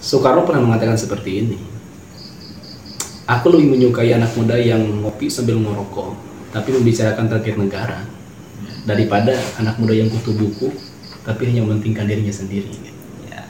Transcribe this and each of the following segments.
Soekarno pernah mengatakan seperti ini. Aku lebih menyukai anak muda yang ngopi sambil ngerokok, tapi membicarakan terkait negara, daripada anak muda yang kutu buku, tapi hanya mementingkan dirinya sendiri. Ya.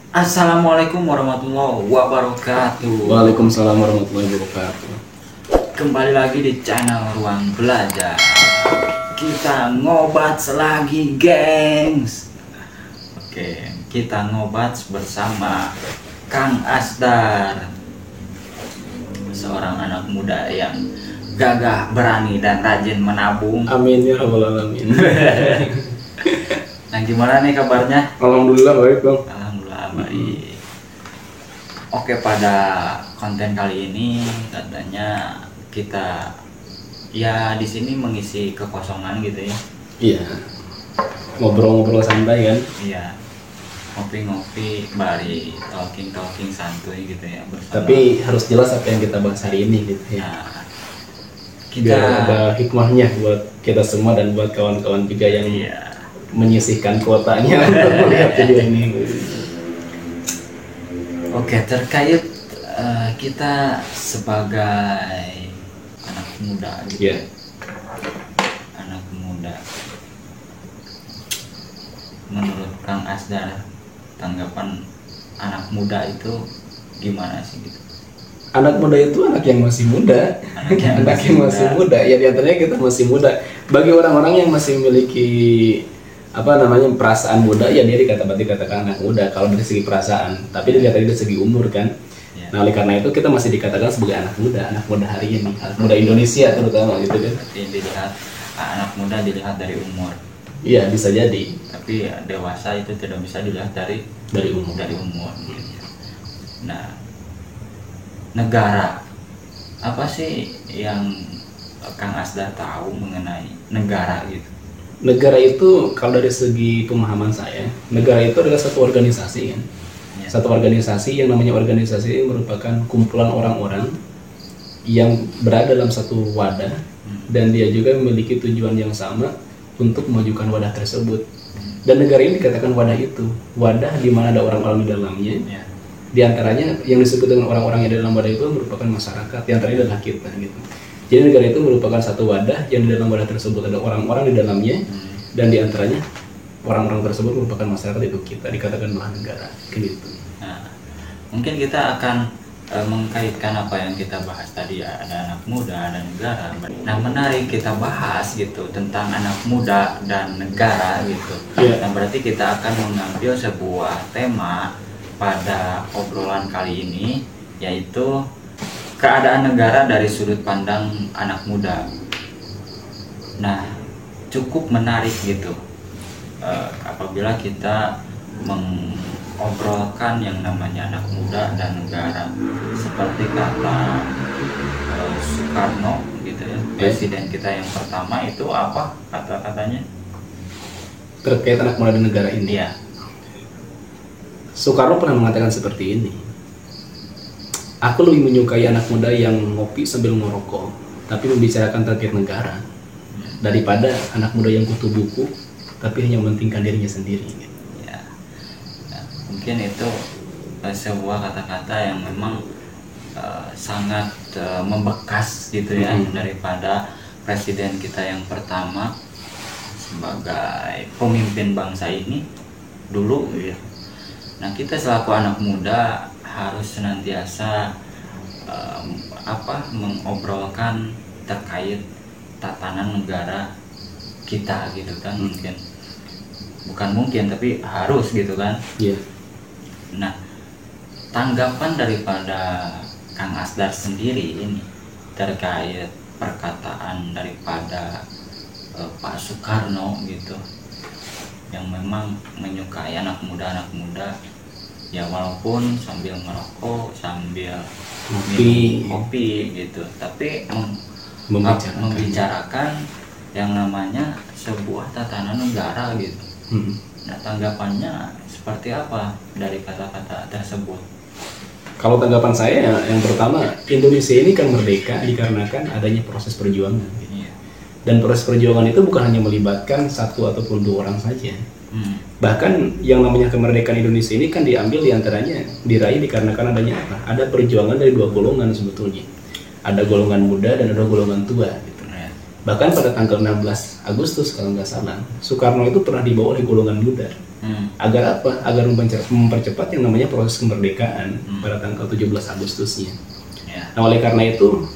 Assalamualaikum warahmatullahi wabarakatuh. Waalaikumsalam warahmatullahi wabarakatuh. Kembali lagi di channel Ruang Belajar. Kita ngobat lagi, gengs. Oke, kita ngobat bersama Kang Asdar, seorang anak muda yang gagah, berani, dan rajin menabung. Amin ya rabbal alamin. Nah, gimana nih kabarnya? Alhamdulillah baik bang. Alhamdulillah baik. Oke, pada konten kali ini katanya kita ya di sini mengisi kekosongan gitu ya. Iya. Ngobrol-ngobrol santai kan? Iya. Ngopi-ngopi, bari talking santuy gitu ya bersama. Tapi harus jelas apa yang kita bahas hari ini gitu ya. Nah, Biar kita ada hikmahnya buat kita semua dan buat kawan-kawan juga yang menyisihkan kuotanya untuk melihat video ini. Oke, terkait kita sebagai anak muda gitu. Iya. Anak muda. Menurut Kang Asdar, tanggapan anak muda itu gimana sih gitu? Anak muda itu anak yang masih muda. Anak yang Masih muda. Ya diantaranya kita masih muda. Bagi orang-orang yang masih memiliki perasaan muda, ya dia dikatakan anak muda kalau dari segi perasaan. Tapi dilihat dari segi umur kan. Ya. Nah oleh karena itu kita masih dikatakan sebagai anak muda hari ini, anak muda Indonesia terutama gitu kan. Dilihat anak muda dilihat dari umur. Iya bisa jadi. Tapi dewasa itu tidak bisa dilihat dari umur. gitu. Nah, negara apa sih yang Kang Asdar tahu mengenai negara gitu? Negara itu kalau dari segi pemahaman saya, negara itu adalah satu organisasi kan. Ya. Satu organisasi yang namanya organisasi merupakan kumpulan orang-orang yang berada dalam satu wadah dan dia juga memiliki tujuan yang sama untuk memajukan wadah tersebut. Dan negara ini dikatakan wadah itu, wadah di mana ada orang-orang di dalamnya. Ya. Di antaranya yang disebut dengan orang-orang yang di dalam wadah itu merupakan masyarakat, yang antaranya adalah kita gitu. Jadi negara itu merupakan satu wadah yang di dalam wadah tersebut ada orang-orang di dalamnya dan di antaranya orang-orang tersebut merupakan masyarakat, itu kita dikatakan adalah negara gitu. Nah, mungkin kita akan mengkaitkan apa yang kita bahas tadi ya, ada anak muda, ada negara. Nah, menarik kita bahas gitu tentang anak muda dan negara gitu. Yeah. Nah, berarti kita akan mengambil sebuah tema pada obrolan kali ini, yaitu keadaan negara dari sudut pandang anak muda. Nah, cukup menarik gitu apabila kita mengobrolkan yang namanya anak muda dan negara, seperti kata Soekarno gitu ya, presiden kita yang pertama itu apa kata-katanya Terkait anak muda dan negara ini. ya? Soekarno pernah mengatakan seperti ini. Aku lebih menyukai anak muda yang ngopi sambil ngerokok, tapi membicarakan terkait negara, daripada anak muda yang kutu buku, tapi hanya mementingkan dirinya sendiri. Ya. Nah, mungkin itu sebuah kata-kata yang memang sangat membekas gitu ya, daripada presiden kita yang pertama sebagai pemimpin bangsa ini dulu ya. Nah, kita selaku anak muda harus senantiasa mengobrolkan terkait tatanan negara kita gitu kan. Mungkin tapi harus gitu kan. Iya. Nah, tanggapan daripada Kang Asdar sendiri ini terkait perkataan daripada Pak Soekarno gitu, yang memang menyukai anak muda ya, walaupun sambil merokok, sambil minum kopi gitu, tapi membicarakan yang namanya sebuah tatanan negara gitu. Hmm. Nah, tanggapannya seperti apa dari kata-kata tersebut? Kalau tanggapan saya yang pertama, Indonesia ini kan merdeka dikarenakan adanya proses perjuangan. Iya. Dan proses perjuangan itu bukan hanya melibatkan satu ataupun dua orang saja. Bahkan yang namanya kemerdekaan Indonesia ini kan diambil diantaranya diraih dikarenakan adanya apa? Ada perjuangan dari dua golongan sebetulnya. Ada golongan muda dan ada golongan tua. Gitu. Bahkan pada tanggal 16 Agustus kalau nggak salah, Soekarno itu pernah dibawa oleh golongan muda. Agar apa? Agar mempercepat yang namanya proses kemerdekaan pada tanggal 17 Agustusnya. Nah, oleh karena itu,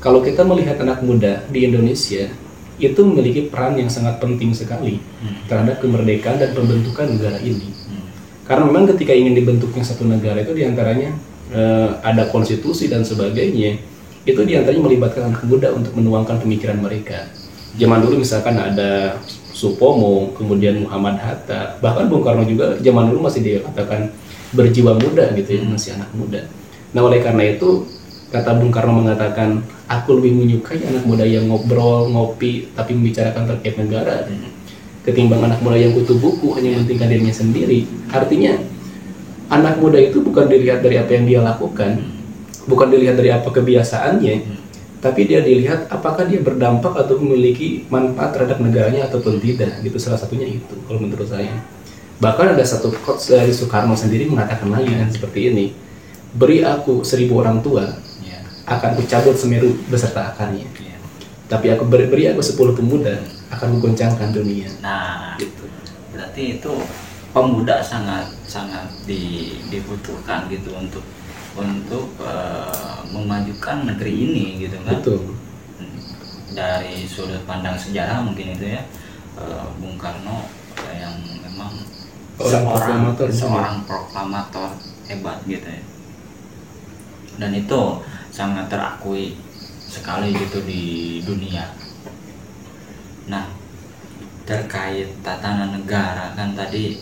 kalau kita melihat anak muda di Indonesia, itu memiliki peran yang sangat penting sekali terhadap kemerdekaan dan pembentukan negara ini. Karena memang ketika ingin dibentuknya satu negara itu diantaranya ada konstitusi dan sebagainya, itu diantaranya melibatkan anak muda untuk menuangkan pemikiran mereka. Zaman dulu misalkan ada Supomo, kemudian Muhammad Hatta, bahkan Bung Karno juga zaman dulu masih dikatakan berjiwa muda gitu ya, masih anak muda. Nah, oleh karena itu kata Bung Karno mengatakan, aku lebih menyukai anak muda yang ngobrol, ngopi, tapi membicarakan terkait negara, ketimbang anak muda yang kutu buku, hanya mementingkan dirinya sendiri. Artinya, anak muda itu bukan dilihat dari apa yang dia lakukan, bukan dilihat dari apa kebiasaannya, tapi dia dilihat apakah dia berdampak atau memiliki manfaat terhadap negaranya ataupun tidak. Gitu, salah satunya itu, kalau menurut saya. Bahkan ada satu quotes dari Soekarno sendiri mengatakan lagi kan seperti ini, beri aku 1000 orang tua, akan kucabut Semeru beserta akarnya. Tapi beri aku 10 pemuda, akan menggoncangkan dunia. Nah, gitu. Berarti itu pemuda sangat dibutuhkan gitu untuk memajukan negeri ini gitu kan. Betul. Dari sudut pandang sejarah mungkin itu ya, Bung Karno yang memang seorang proklamator hebat gitu ya. Dan itu sangat terakui sekali gitu di dunia. Nah, terkait tatanan negara kan tadi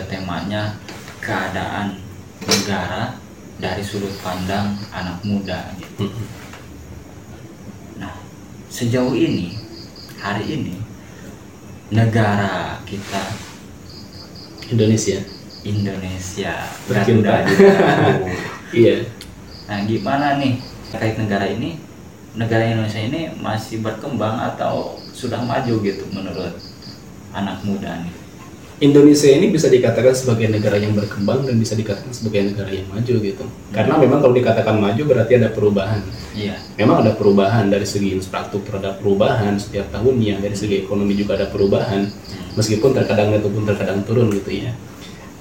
temanya keadaan negara dari sudut pandang anak muda gitu. Nah, sejauh ini, hari ini negara kita Indonesia berada di iya. Nah, gimana nih terkait negara ini? Negara Indonesia ini masih berkembang atau sudah maju gitu menurut anak muda nih? Indonesia ini bisa dikatakan sebagai negara yang berkembang dan bisa dikatakan sebagai negara yang maju gitu. Karena memang kalau dikatakan maju berarti ada perubahan. Iya. Memang ada perubahan dari segi infrastruktur, ada perubahan setiap tahunnya, dari segi ekonomi juga ada perubahan. Meskipun terkadang naik ataupun terkadang turun gitu ya.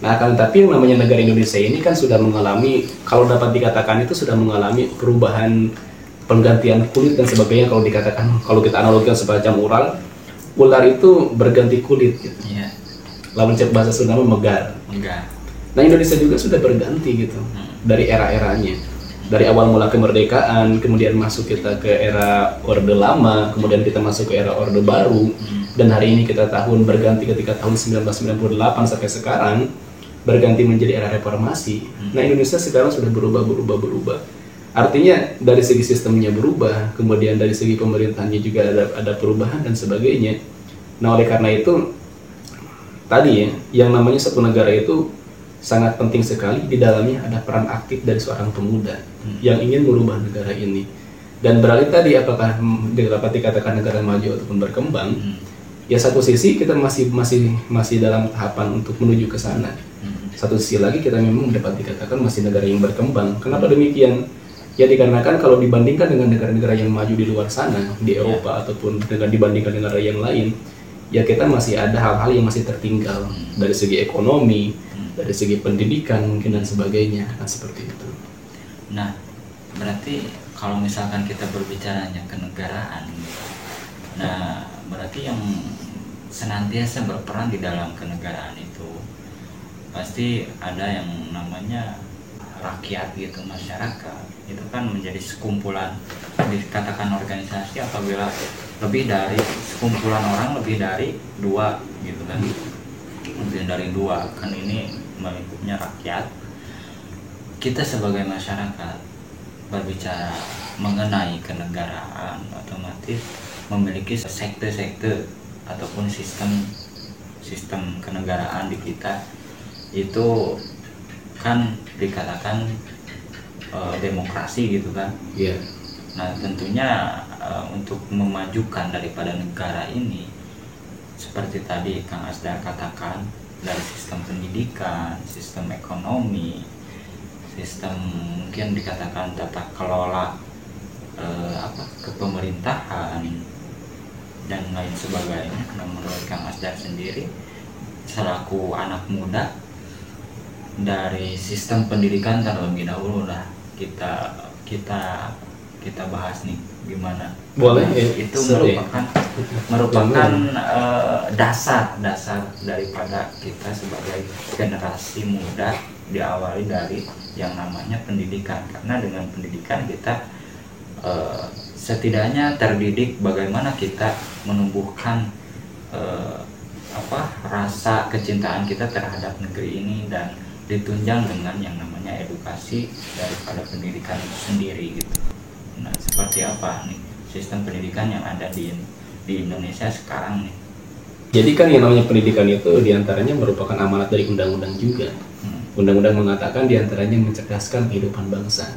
Nah, kan tapi yang namanya negara Indonesia ini kan sudah mengalami, kalau dapat dikatakan itu sudah mengalami perubahan penggantian kulit dan sebagainya. Kalau dikatakan, kalau kita analogikan semacam ular itu berganti kulit gitu. Iya. Lawan cek bahasa Sunda memegar. Nah, Indonesia juga sudah berganti gitu dari era-eranya. Dari awal mula kemerdekaan, kemudian masuk kita ke era Orde Lama, kemudian kita masuk ke era Orde Baru, dan hari ini kita berganti ketika tahun 1998 sampai sekarang berganti menjadi era reformasi. Nah, Indonesia sekarang sudah berubah. Artinya dari segi sistemnya berubah, kemudian dari segi pemerintahannya juga ada perubahan dan sebagainya. Nah, oleh karena itu tadi ya, yang namanya satu negara itu sangat penting sekali. Di dalamnya ada peran aktif dari seorang pemuda yang ingin merubah negara ini. Dan berarti tadi apakah dapat dikatakan negara maju ataupun berkembang? Ya, satu sisi kita masih dalam tahapan untuk menuju ke sana. Satu sisi lagi kita memang dapat dikatakan masih negara yang berkembang. Kenapa demikian? Ya, dikarenakan kalau dibandingkan dengan negara-negara yang maju di luar sana, di Eropa ataupun dibandingkan negara yang lain, ya kita masih ada hal-hal yang masih tertinggal dari segi ekonomi, dari segi pendidikan mungkin dan sebagainya, kan seperti itu. Nah, berarti kalau misalkan kita berbicaranya kenegaraan, nah berarti yang senantiasa berperan di dalam kenegaraan itu pasti ada yang namanya rakyat gitu, masyarakat. Itu kan menjadi sekumpulan, dikatakan organisasi apabila lebih dari sekumpulan orang, lebih dari 2 gitu kan, lebih dari 2 kan, ini melingkupnya rakyat. Kita sebagai masyarakat berbicara mengenai kenegaraan, otomatis memiliki sekte-sekte ataupun sistem kenegaraan di kita itu kan dikatakan demokrasi gitu kan. Iya. Nah tentunya untuk memajukan daripada negara ini seperti tadi Kang Asdar katakan, dari sistem pendidikan, sistem ekonomi, sistem mungkin dikatakan tata kelola kepemerintahan dan lain sebagainya. Nah, menurut Kang Asdar sendiri selaku anak muda, dari sistem pendidikan terlebih dahulu lah kita bahas nih gimana. Boleh ya. Itu merupakan dasar daripada kita sebagai generasi muda, diawali dari yang namanya pendidikan. Karena dengan pendidikan kita setidaknya terdidik bagaimana kita menumbuhkan rasa kecintaan kita terhadap negeri ini, dan ditunjang dengan yang namanya edukasi daripada pendidikan itu sendiri gitu. Nah, seperti apa nih sistem pendidikan yang ada di Indonesia sekarang nih? Jadi kan yang namanya pendidikan itu diantaranya merupakan amanat dari undang-undang juga. Undang-undang mengatakan diantaranya mencerdaskan kehidupan bangsa.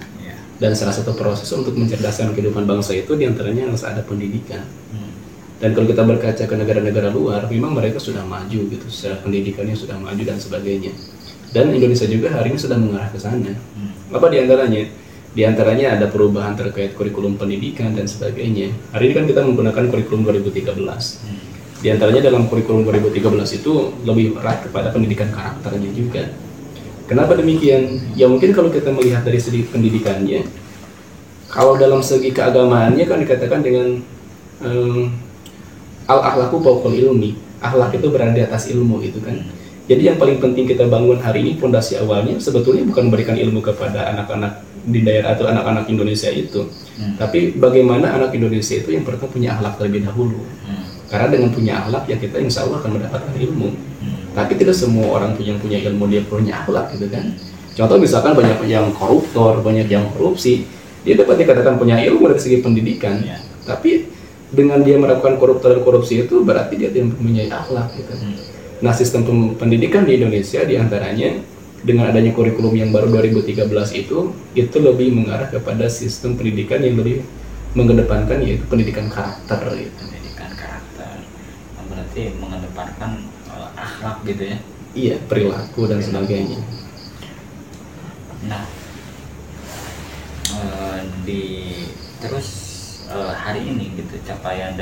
Dan salah satu proses untuk mencerdaskan kehidupan bangsa itu diantaranya harus ada pendidikan. Dan kalau kita berkaca ke negara-negara luar, memang mereka sudah maju gitu, secara pendidikannya sudah maju dan sebagainya. Dan Indonesia juga hari ini sudah mengarah ke sana. Apa diantaranya? Diantaranya ada perubahan terkait kurikulum pendidikan dan sebagainya. Hari ini kan kita menggunakan kurikulum 2013. Diantaranya dalam kurikulum 2013 itu lebih erat kepada pendidikan karakternya juga. Kenapa demikian? Ya mungkin kalau kita melihat dari segi pendidikannya, kalau dalam segi keagamaannya kan dikatakan dengan al-akhlaku fawqal ilmi. Akhlak itu berada di atas ilmu gitu kan. Jadi yang paling penting kita bangun hari ini, fondasi awalnya sebetulnya bukan memberikan ilmu kepada anak-anak di daerah atau anak-anak Indonesia itu, tapi bagaimana anak Indonesia itu yang pertama punya akhlak terlebih dahulu. Karena dengan punya akhlak ya kita insya Allah akan mendapatkan ilmu. Tapi tidak semua orang yang punya ilmu dia punya akhlak gitu kan. Contoh misalkan banyak yang koruptor, banyak yang korupsi, dia dapat dikatakan punya ilmu dari segi pendidikan, tapi dengan dia melakukan koruptor dan korupsi itu berarti dia tidak mempunyai akhlak gitu. Nah, sistem pendidikan di Indonesia diantaranya dengan adanya kurikulum yang baru 2013 itu lebih mengarah kepada sistem pendidikan yang lebih mengedepankan yaitu pendidikan karakter gitu. Pendidikan karakter, berarti mengedepankan akhlak gitu ya? Iya, perilaku dan sebagainya. Nah, terus hari ini gitu capaian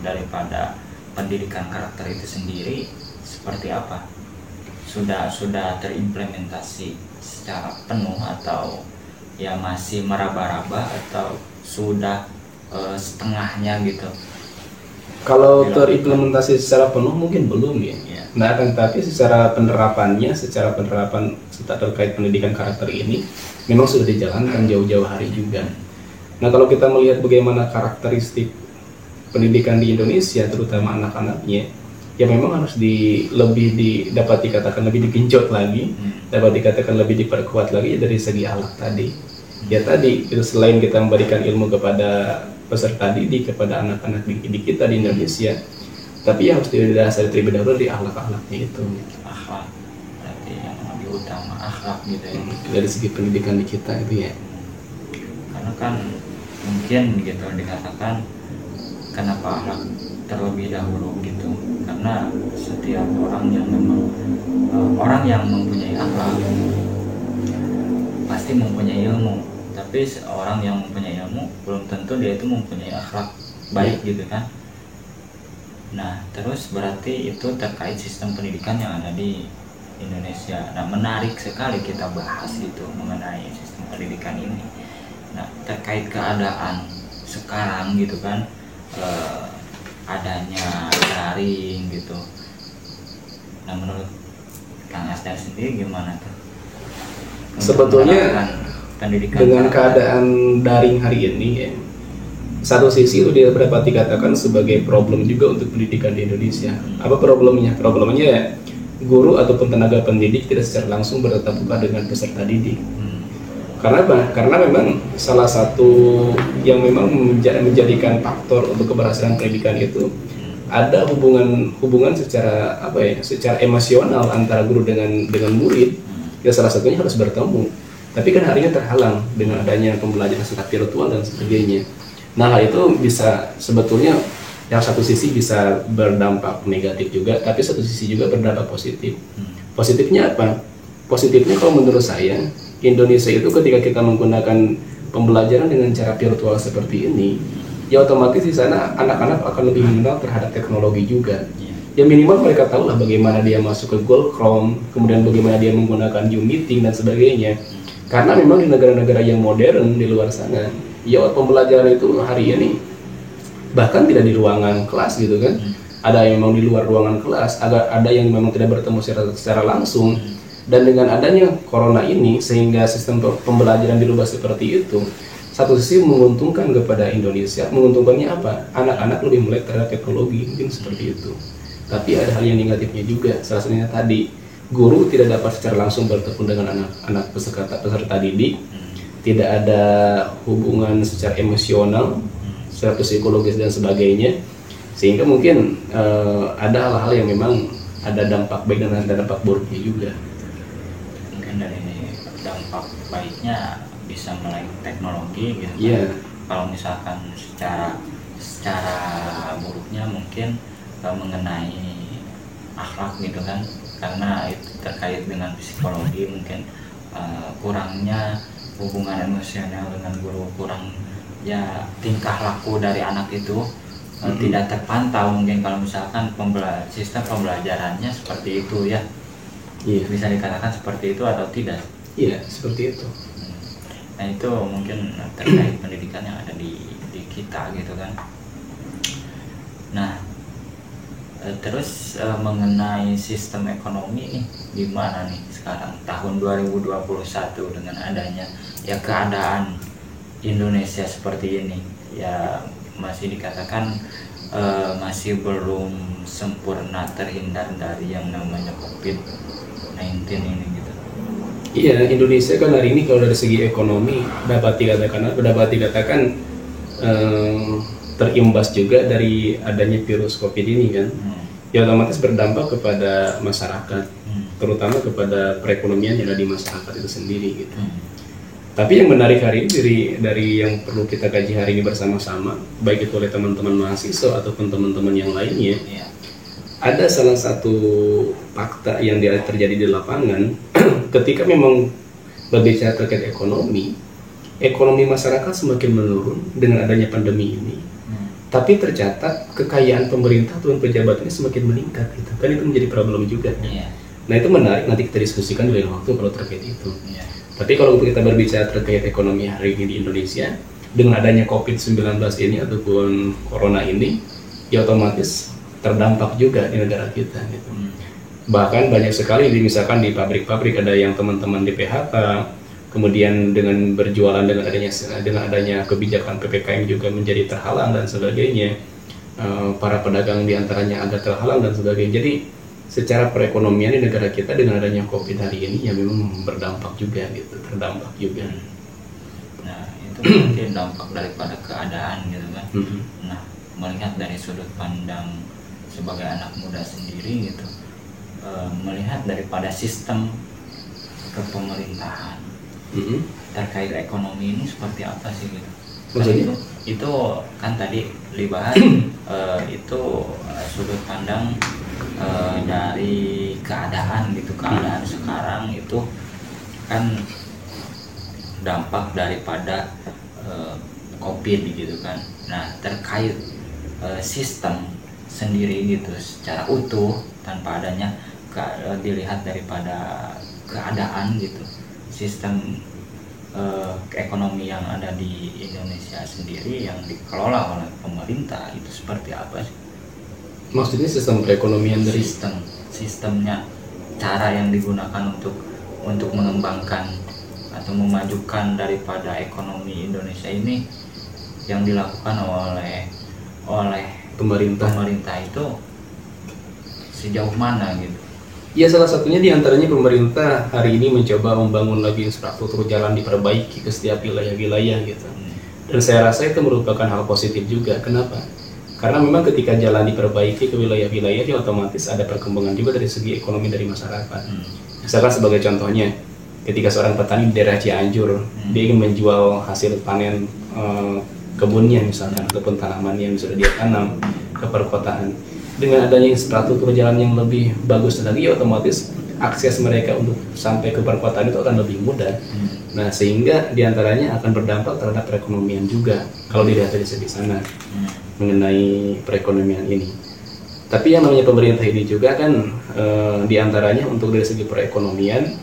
daripada pendidikan karakter itu sendiri seperti apa? Sudah terimplementasi secara penuh atau ya masih meraba-raba atau sudah setengahnya gitu? Kalau terimplementasi secara penuh mungkin belum ya. Nah, tapi secara penerapan terkait pendidikan karakter ini memang sudah dijalankan jauh-jauh hari juga. Nah, kalau kita melihat bagaimana karakteristik pendidikan di Indonesia, terutama anak-anaknya, ya memang harus dapat dikatakan lebih digenjot lagi, dapat dikatakan lebih diperkuat lagi dari segi akhlak tadi. Ya tadi itu selain kita memberikan ilmu kepada peserta didik, kepada anak-anak didik kita di Indonesia, tapi harus didasari terlebih dahulu di akhlak-akhlaknya itu. Akhlak, berarti yang lebih utama akhlak gitu ya. Dari segi pendidikan di kita itu ya. Karena kan mungkin gitu dikatakan kenapa akhlak terlebih dahulu gitu, karena setiap orang yang mempunyai akhlak pasti mempunyai ilmu, tapi orang yang mempunyai ilmu belum tentu dia itu mempunyai akhlak baik gitu kan. Nah, terus berarti itu terkait sistem pendidikan yang ada di Indonesia. Nah, menarik sekali kita bahas gitu mengenai sistem pendidikan ini. Nah, terkait keadaan sekarang gitu kan, adanya daring gitu. Nah, menurut Kang Asdar sendiri gimana tuh? Sebetulnya dengan keadaan daring hari ini ya, satu sisi itu dia dapat dikatakan sebagai problem juga untuk pendidikan di Indonesia. Apa problemnya? Problemnya ya guru ataupun tenaga pendidik tidak secara langsung bertatap muka dengan peserta didik. Karena apa? Karena memang salah satu yang memang menjadikan faktor untuk keberhasilan pendidikan itu ada hubungan secara secara emosional antara guru dengan murid. Ya salah satunya harus bertemu. Tapi kan harinya terhalang dengan adanya pembelajaran secara virtual dan sebagainya. Nah, hal itu bisa sebetulnya yang satu sisi bisa berdampak negatif juga, tapi satu sisi juga berdampak positif. Positifnya apa? Positifnya kalau menurut saya, Indonesia itu ketika kita menggunakan pembelajaran dengan cara virtual seperti ini, ya otomatis di sana anak-anak akan lebih mengenal terhadap teknologi juga. Ya minimal mereka tahu lah bagaimana dia masuk ke Google Chrome, kemudian bagaimana dia menggunakan Zoom Meeting dan sebagainya. Karena memang di negara-negara yang modern di luar sana, ya pembelajaran itu hari ini bahkan tidak di ruangan kelas gitu kan. Ada yang memang di luar ruangan kelas, ada yang memang tidak bertemu secara langsung. Dan dengan adanya corona ini sehingga sistem pembelajaran dirubah seperti itu, satu sisi menguntungkan kepada Indonesia. Menguntungkannya apa? Anak-anak lebih melek terhadap teknologi, mungkin seperti itu. Tapi ada hal yang negatifnya juga. Salah satunya tadi, guru tidak dapat secara langsung bertemu dengan anak-anak peserta didik, tidak ada hubungan secara emosional, secara psikologis dan sebagainya, sehingga mungkin ada hal-hal yang memang ada dampak baik dan ada dampak buruknya juga. Mungkin dari dampak baiknya bisa melalui teknologi gitu Iya. Kalau misalkan secara buruknya mungkin mengenai akhlak gitu kan, karena itu terkait dengan psikologi, mungkin kurangnya hubungan emosional dengan guru, kurang ya tingkah laku dari anak itu tidak terpantau mungkin kalau misalkan sistem pembelajarannya seperti itu ya. Iya. Bisa dikatakan seperti itu atau tidak? Iya, seperti itu. Nah itu mungkin terkait pendidikan yang ada di kita gitu kan. Nah terus mengenai sistem ekonomi nih, gimana nih sekarang tahun 2021 dengan adanya ya keadaan Indonesia seperti ini, ya masih dikatakan masih belum sempurna terhindar dari yang namanya COVID-19 ini gitu. Iya, Indonesia kan hari ini kalau dari segi ekonomi dapat dikatakan terimbas juga dari adanya virus COVID ini kan. Ya otomatis berdampak kepada masyarakat, terutama kepada perekonomian yang ada di masyarakat itu sendiri gitu. Tapi yang menarik hari ini dari yang perlu kita kaji hari ini bersama-sama, baik itu oleh teman-teman mahasiswa ataupun teman-teman yang lainnya, ada salah satu fakta yang terjadi di lapangan ketika memang berbicara terkait ekonomi masyarakat semakin menurun dengan adanya pandemi ini. Tapi tercatat kekayaan pemerintah atau pejabat ini semakin meningkat gitu. Kan itu menjadi problem juga. Nah itu menarik, nanti kita diskusikan di lain waktu kalau terkait itu. Tapi kalau kita berbicara terkait ekonomi hari ini di Indonesia, dengan adanya COVID-19 ini ataupun Corona ini, ya otomatis terdampak juga di negara kita gitu. Bahkan banyak sekali misalkan di pabrik-pabrik ada yang teman-teman di PHK, kemudian dengan berjualan dengan adanya kebijakan PPKM juga menjadi terhalang dan sebagainya. Para pedagang diantaranya agak terhalang dan sebagainya. Jadi secara perekonomian di negara kita dengan adanya COVID hari ini ya memang berdampak juga gitu, terdampak juga. Nah itu mungkin dampak daripada keadaan gitu kan. Nah melihat dari sudut pandang sebagai anak muda sendiri gitu, melihat daripada sistem kepemerintahan terkait ekonomi ini seperti apa sih gitu? Maksudnya? Itu kan tadi dibahas itu sudut pandang dari keadaan gitu, keadaan sekarang itu kan dampak daripada COVID gitu kan. Nah terkait sistem sendiri gitu secara utuh tanpa adanya dilihat daripada keadaan gitu, sistem ekonomi yang ada di Indonesia sendiri yang dikelola oleh pemerintah itu seperti apa sih? Maksudnya sistem perekonomian dari sistemnya, cara yang digunakan untuk mengembangkan atau memajukan daripada ekonomi Indonesia ini yang dilakukan oleh pemerintah itu sejauh mana gitu? Ya salah satunya diantaranya pemerintah hari ini mencoba membangun lagi infrastruktur jalan, diperbaiki ke setiap wilayah-wilayah gitu. Dan saya rasa itu merupakan hal positif juga. Kenapa? Karena memang ketika jalan diperbaiki ke wilayah-wilayah, ya otomatis ada perkembangan juga dari segi ekonomi dari masyarakat. Misalkan sebagai contohnya, ketika seorang petani di daerah Cianjur dia ingin menjual hasil panen kebunnya misalkan ataupun tanamannya yang sudah dia tanam ke perkotaan, dengan adanya infrastruktur jalan yang lebih bagus lagi, ya otomatis akses mereka untuk sampai ke perkotaan itu akan lebih mudah. Nah, sehingga diantaranya akan berdampak terhadap perekonomian juga kalau dilihat dari segi sana mengenai perekonomian ini. Tapi yang namanya pemerintah ini juga kan diantaranya untuk dari segi perekonomian